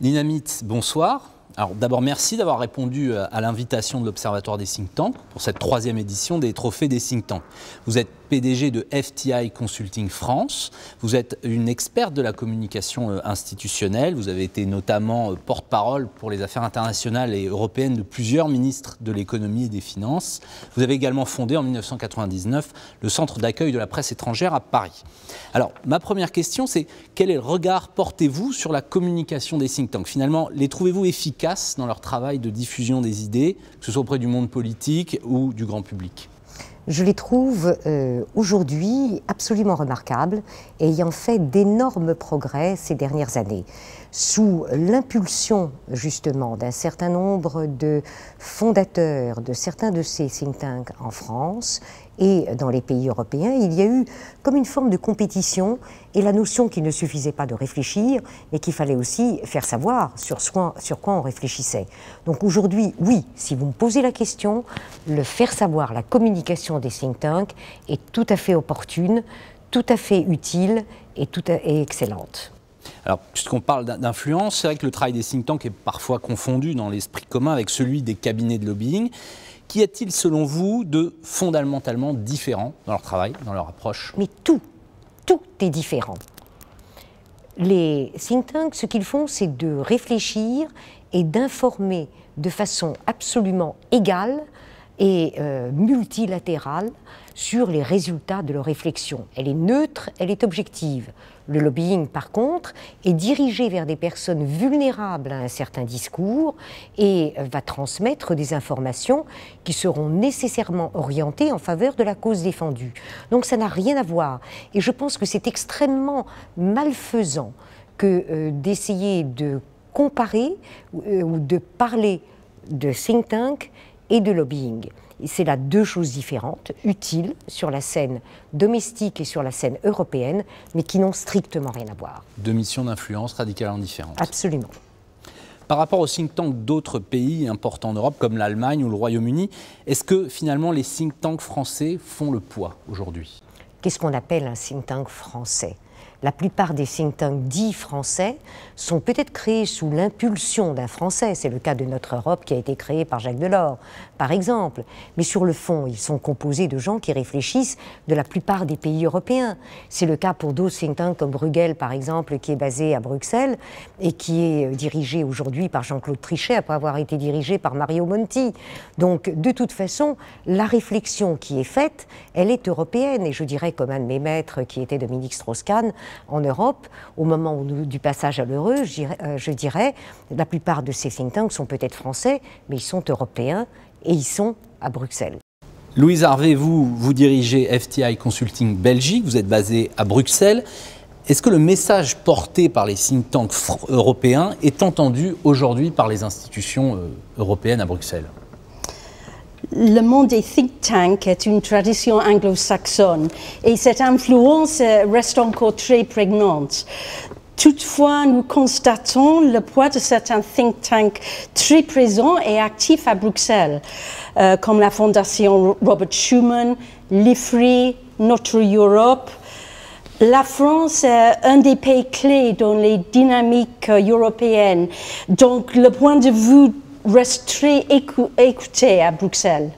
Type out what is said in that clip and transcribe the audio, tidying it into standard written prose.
Nina Mietz, bonsoir. Alors d'abord, merci d'avoir répondu à l'invitation de l'Observatoire des think tanks pour cette 3e édition des Trophées des think tanks. Vous êtes PDG de FTI Consulting France, vous êtes une experte de la communication institutionnelle, vous avez été notamment porte-parole pour les affaires internationales et européennes de plusieurs ministres de l'économie et des finances. Vous avez également fondé en 1999 le Centre d'accueil de la presse étrangère à Paris. Alors ma première question, c'est quel est le regard portez-vous sur la communication des think tanks? Finalement, les trouvez-vous efficaces dans leur travail de diffusion des idées, que ce soit auprès du monde politique ou du grand public? Je les trouve aujourd'hui absolument remarquables et ayant fait d'énormes progrès ces dernières années. Sous l'impulsion justement d'un certain nombre de fondateurs de certains de ces think tanks en France et dans les pays européens, il y a eu comme une forme de compétition et la notion qu'il ne suffisait pas de réfléchir, mais qu'il fallait aussi faire savoir sur quoi on réfléchissait. Donc aujourd'hui, oui, si vous me posez la question, le faire savoir, la communication des think tanks est tout à fait opportune, tout à fait utile et excellente. Alors, puisqu'on parle d'influence, c'est vrai que le travail des think tanks est parfois confondu dans l'esprit commun avec celui des cabinets de lobbying. Qu'y a-t-il, selon vous, de fondamentalement différent dans leur travail, dans leur approche? Mais tout est différent. Les think tanks, ce qu'ils font, c'est de réfléchir et d'informer de façon absolument égale et multilatérale sur les résultats de leur réflexion. Elle est neutre, elle est objective. Le lobbying, par contre, est dirigé vers des personnes vulnérables à un certain discours et va transmettre des informations qui seront nécessairement orientées en faveur de la cause défendue. Donc ça n'a rien à voir. Et je pense que c'est extrêmement malfaisant que d'essayer de comparer ou de parler de think tank et de lobbying. C'est là deux choses différentes, utiles sur la scène domestique et sur la scène européenne, mais qui n'ont strictement rien à voir. Deux missions d'influence radicalement différentes. Absolument. Par rapport aux think tanks d'autres pays importants en Europe, comme l'Allemagne ou le Royaume-Uni, est-ce que finalement les think tanks français font le poids aujourd'hui? Qu'est-ce qu'on appelle un think tank français ? La plupart des think tanks dits français sont peut-être créés sous l'impulsion d'un Français. C'est le cas de Notre Europe qui a été créé par Jacques Delors, par exemple. Mais sur le fond, ils sont composés de gens qui réfléchissent de la plupart des pays européens. C'est le cas pour d'autres think tanks comme Bruegel, par exemple, qui est basé à Bruxelles et qui est dirigé aujourd'hui par Jean-Claude Trichet après avoir été dirigé par Mario Monti. Donc, de toute façon, la réflexion qui est faite, elle est européenne. Et je dirais, comme un de mes maîtres qui était Dominique Strauss-Kahn, en Europe, au moment du passage à l'euro, je dirais, la plupart de ces think tanks sont peut-être français, mais ils sont européens et ils sont à Bruxelles. Louise Harvey, vous dirigez FTI Consulting Belgique, vous êtes basée à Bruxelles. Est-ce que le message porté par les think tanks européens est entendu aujourd'hui par les institutions européennes à Bruxelles ? Le monde des think tanks est une tradition anglo-saxonne et cette influence reste encore très prégnante. Toutefois, nous constatons le poids de certains think tanks très présents et actifs à Bruxelles, comme la Fondation Robert Schuman, l'IFRI, Notre Europe. La France est un des pays clés dans les dynamiques européennes, donc le point de vue reste très écouté à Bruxelles.